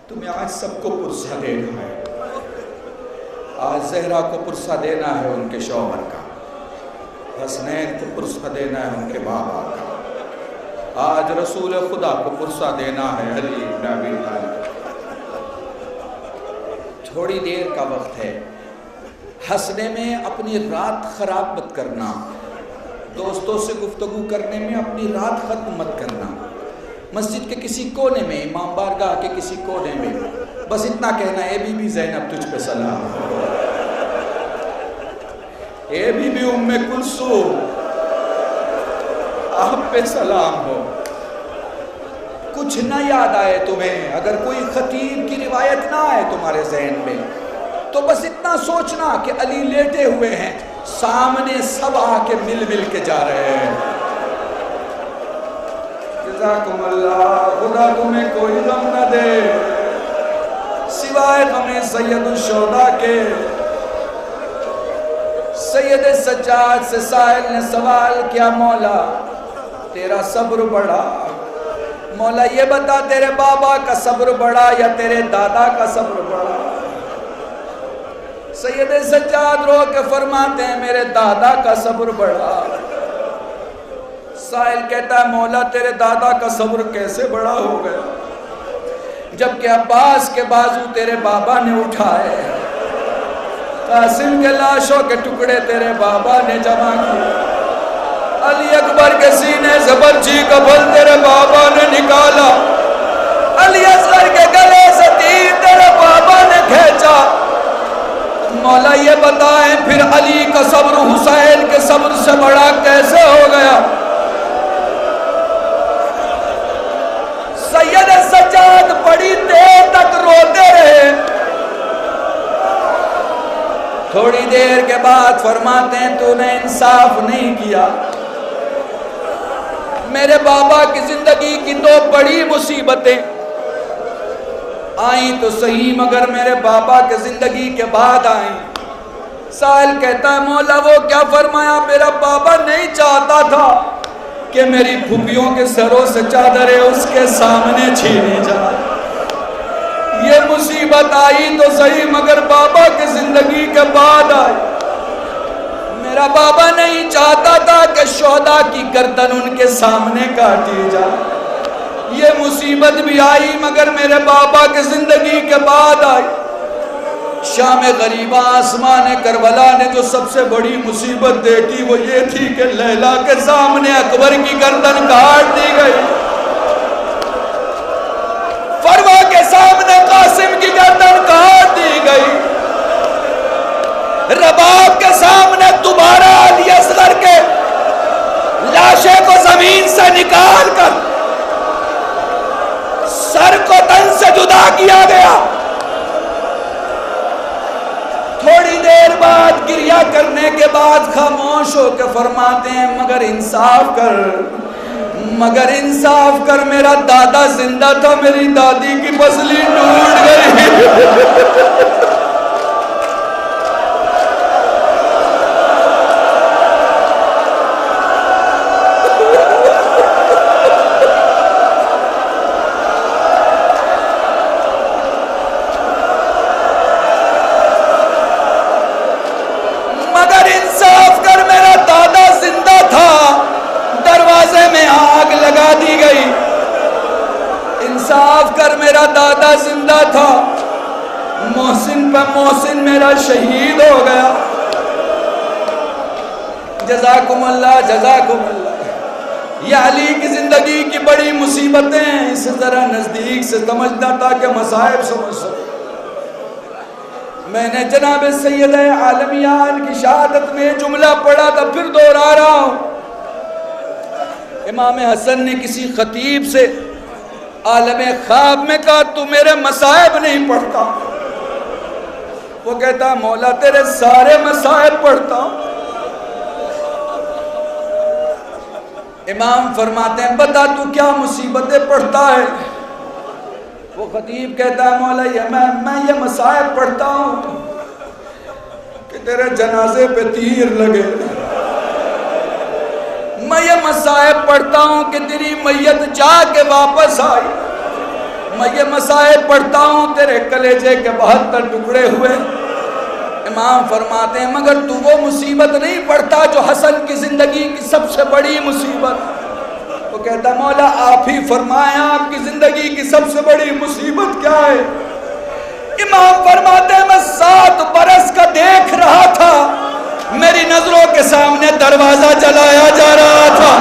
تمہیں آج سب کو پرسہ دینا ہے. آج زہرا کو پرسہ دینا ہے ان کے شوہر کا، حسنین کو پرسہ دینا ہے ان کے بابا کا، آج رسول خدا کو پرسہ دینا ہے علی بن ابی طالب. تھوڑی دیر کا وقت ہے، ہنسنے میں اپنی رات خراب مت کرنا، دوستوں سے گفتگو کرنے میں اپنی رات ختم مت کرنا. مسجد کے کسی کونے میں، امام بارگاہ کے کسی کونے میں بس اتنا کہنا، اے بی بی زینب تجھ پہ سلام ہو، اے بی بی ام کلثوم آپ پہ سلام ہو. کچھ نہ یاد آئے تمہیں، اگر کوئی خطیب کی روایت نہ آئے تمہارے ذہن میں، تو بس اتنا سوچنا کہ علی لیٹے ہوئے ہیں، سامنے سب آ کے مل مل کے جا رہے ہیں. جزاکم اللہ، خدا تمہیں کوئی غم نہ دے سوائے غم سید الشہداء کے. سید سجاد سے سائل نے سوال کیا، مولا تیرا صبر بڑا، مولا یہ بتا تیرے بابا کا صبر بڑا یا تیرے دادا کا صبر بڑا؟ سید سجاد رو کے فرماتے ہیں میرے دادا کا صبر بڑا. سائل کہتا ہے مولا تیرے دادا کا صبر کیسے بڑا ہو گیا جبکہ عباس کے بازو تیرے بابا نے اٹھائے، قاسم کے لاشوں کے ٹکڑے تیرے بابا نے جمع کیے، علی اکبر کے سینے سے برچی کا پھل تیرے بابا نے نکالا، علی اصغر کے گلے سے تیر تیرے بابا نے کھینچا. مولا یہ بتائیں پھر علی کا صبر حسین کے صبر سے بڑا کیسے ہو گیا؟ سید سجاد بڑی دیر تک روتے رہے. تھوڑی دیر کے بعد فرماتے ہیں تو نے انصاف نہیں کیا. میرے بابا کی زندگی کی دو بڑی مصیبتیں آئیں تو صحیح مگر میرے بابا کے زندگی کے بعد آئیں. سائل کہتا ہے مولا وہ کیا فرمایا؟ میرا بابا نہیں چاہتا تھا کہ میری پھوپھیوں کے سروں سے چادریں اس کے سامنے چھینی جائے. یہ مصیبت آئی تو صحیح مگر بابا کی زندگی کے بعد آئی. میرا بابا نہیں چاہتا تھا کہ شہداء کی گردن ان کے سامنے کاٹی جائے. یہ مصیبت بھی آئی مگر میرے بابا کی زندگی کے بعد آئی. شام غریبہ آسمان کربلا نے جو سب سے بڑی مصیبت دیکھی وہ یہ تھی کہ لیلا کے سامنے اکبر کی گردن کاٹ دی گئی، فروا کے سامنے قاسم کی گردن کاٹ دی گئی، رباب کے سامنے دوبارہ علی اصغر کے لاشے کو زمین سے نکال کر سر کو تن سے جدا کیا گیا. تھوڑی دیر بعد گریہ کرنے کے بعد خاموش ہو کے فرماتے ہیں مگر انصاف کر، مگر انصاف کر، میرا دادا زندہ تھا، میری دادی کی پسلی ٹوٹ گئی. میرا دادا زندہ تھا، محسن پہ محسن میرا شہید ہو گیا. جزاکم اللہ، جزاکم اللہ. یہ علی کی زندگی کی بڑی مصیبتیں ہیں، اسے ذرا نزدیک سے سمجھنا تاکہ مصائب سمجھ سکو. میں نے جناب سید عالمیان کی شہادت میں جملہ پڑھا تھا، پھر دوہرا رہا ہوں. امام حسن نے کسی خطیب سے عالم خواب میں کہا تو میرے مصائب نہیں پڑھتا؟ وہ کہتا مولا تیرے سارے مصائب پڑھتا ہوں. امام فرماتے ہیں بتا تو کیا مصیبتیں پڑھتا ہے؟ وہ خطیب کہتا ہے مولا میں یہ مصائب پڑھتا ہوں کہ تیرے جنازے پہ تیر لگے، میں یہ مصائب پڑھتا ہوں کہ تیری میت جا کے واپس آئی، میں یہ مصائب پڑھتا ہوں تیرے کلیجے کے 72 ٹکڑے ہوئے. امام فرماتے ہیں مگر تو وہ مصیبت نہیں پڑھتا جو حسن کی زندگی کی سب سے بڑی مصیبت. وہ کہتا مولا آپ ہی فرمائیں آپ کی زندگی کی سب سے بڑی مصیبت کیا ہے؟ امام فرماتے ہیں میں 7 برس کا دیکھ رہا تھا، میری نظروں کے سامنے دروازہ جلایا جا رہا تھا.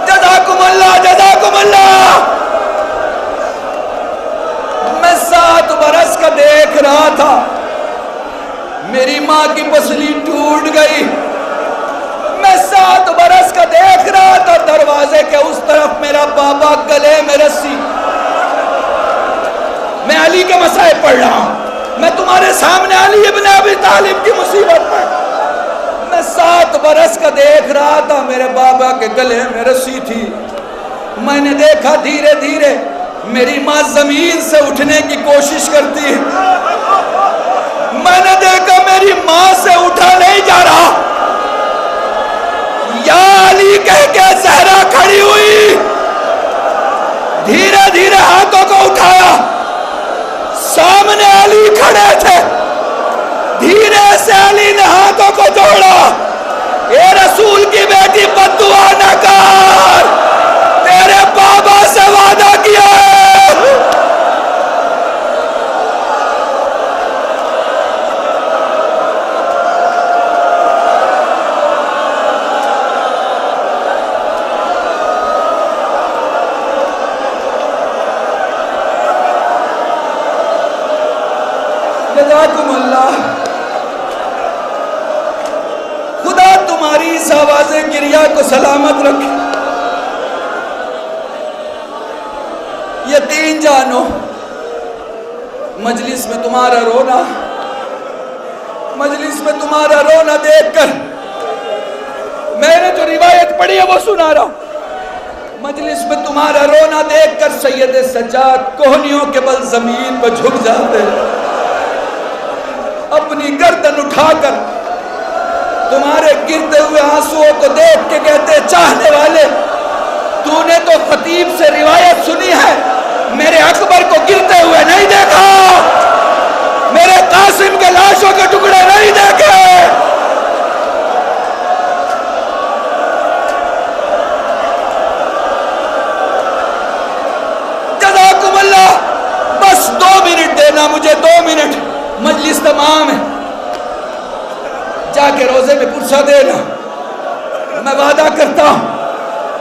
جزاکم اللہ جزاکم اللہ. میں 7 برس کا دیکھ رہا تھا، میری ماں کی پسلی ٹوٹ گئی. میں 7 برس کا دیکھ رہا تھا، دروازے کے اس طرف میرا بابا گلے میں رسی. میں علی کے مسائب پڑھ رہا ہوں، میں تمہارے سامنے علی ابن ابی طالب کی مصیبت پڑھ. میں 7 برس کا دیکھ رہا تھا، میرے بابا کے گلے میں رسی تھی. میں نے دیکھا دھیرے دھیرے میری ماں زمین سے اٹھنے کی کوشش کرتی ہے. میں نے دیکھا میری ماں سے اٹھا نہیں جا رہا. یا علی کہہ کے زہرا کھڑی ہوئی، دھیرے دھیرے ہاتھوں کو اٹھایا. سامنے علی کھڑے تھے، دھیرے سے علی نے ہاتھوں کو جوڑا. اے رسول کی بیٹی بد دعا نہ کر، تیرے بابا سے وعدہ کیا ہے. جزاکم اللہ. خدا تمہاری اس آواز گریہ کو سلامت رکھے. یقین جانو مجلس میں تمہارا رونا، مجلس میں تمہارا رونا دیکھ کر میں نے جو روایت پڑھی ہے وہ سنا رہا ہوں. مجلس میں تمہارا رونا دیکھ کر سید سجاد کوہنیوں کے بل زمین پر جھک جاتے، اپنی گردن اٹھا کر تمہارے گرتے ہوئے آنسوؤں کو دیکھ کے کہتے چاہنے والے تو نے تو خطیب سے روایت سنی ہے، میرے اکبر کو گرتے ہوئے نہیں دیکھا، میرے قاسم کے لاشوں کے ٹکڑے نہیں دیکھے. جزاکم اللہ. بس 2 منٹ دینا مجھے، 2 منٹ. مجلس تمام ہے، جا کے روزے میں پرسہ دینا. میں وعدہ کرتا ہوں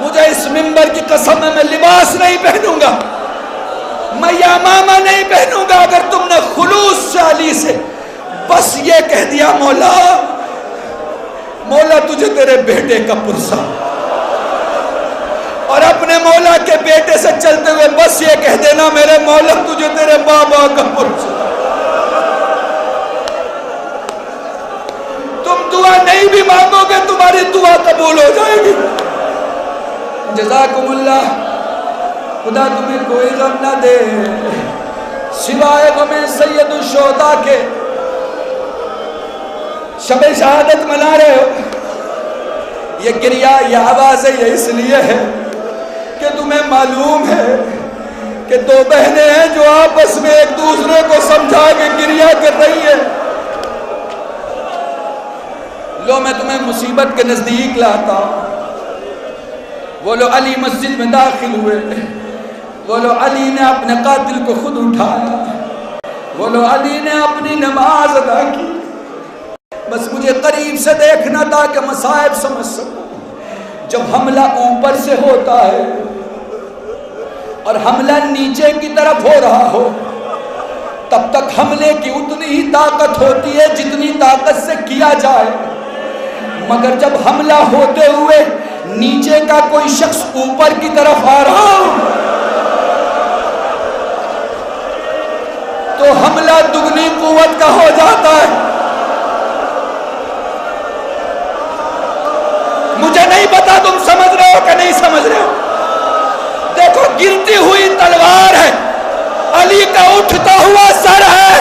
مجھے اس منبر کی قسم ہے میں لباس نہیں پہنوں گا، میں یہ امامہ نہیں پہنوں گا اگر تم نے خلوص سے علی سے بس یہ کہہ دیا مولا مولا تجھے تیرے بیٹے کا پرسہ، اور اپنے مولا کے بیٹے سے چلتے ہوئے بس یہ کہہ دینا میرے مولا تجھے تیرے بابا کا پرسہ. تم دعا نہیں بھی مانگو گے تمہاری دعا قبول ہو جائے گی. جزاکم اللہ. خدا تمہیں کوئی غم نہ دے سوائے غم سید الشہداء کے. شب شہادت منا رہے ہو، یہ گریہ یہ آوازیں یہ اس لیے ہے کہ تمہیں معلوم ہے کہ 2 بہنیں ہیں جو آپس میں ایک دوسرے کو سمجھا کے گریہ کر رہی ہے. لو میں تمہیں مصیبت کے نزدیک لاتا ہوں. وہ لو علی مسجد میں داخل ہوئے، وہ لو علی نے اپنے قاتل کو خود اٹھایا، وہ لو علی نے اپنی نماز ادا کی. بس مجھے قریب سے دیکھنا تھا کہ مصائب سمجھ سکوں. جب حملہ اوپر سے ہوتا ہے اور حملہ نیچے کی طرف ہو رہا ہو تب تک حملے کی اتنی ہی طاقت ہوتی ہے جتنی طاقت سے کیا جائے، مگر جب حملہ ہوتے ہوئے نیچے کا کوئی شخص اوپر کی طرف آ رہا ہو تو حملہ دگنی قوت کا ہو جاتا ہے. مجھے نہیں پتا تم سمجھ رہے ہو کہ نہیں سمجھ رہے ہو. دیکھو گرتی ہوئی تلوار ہے، علی کا اٹھتا ہوا سر ہے.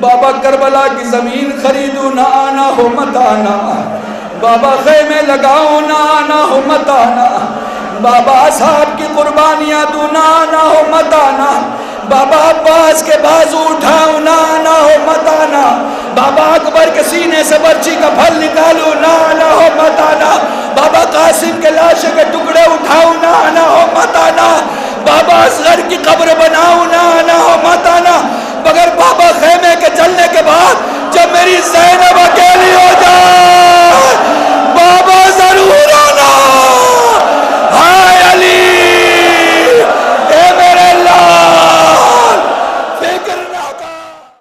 بابا کربلا کی زمین خریدوں نہ آنا ہو مت آنا، بابا خیمے لگاؤں نہ آنا ہو مت آنا، بابا اصحاب کی قربانیاں دوں نہ آنا ہو مت آنا، بابا عباس کے بازو اٹھاؤں نہ آنا ہو مت آنا، بابا اکبر کے سینے سے برچی کا پھل نکالوں نہ آنا ہو مت آنا، بابا قاسم کے لاشے کے ٹکڑے اٹھاؤں نہ آنا ہو مت آنا، بابا اصغر کی قبر بناؤں نہ آنا ہو مت آنا، مگر بابا خیمے کے چلنے کے بعد جب میری زینب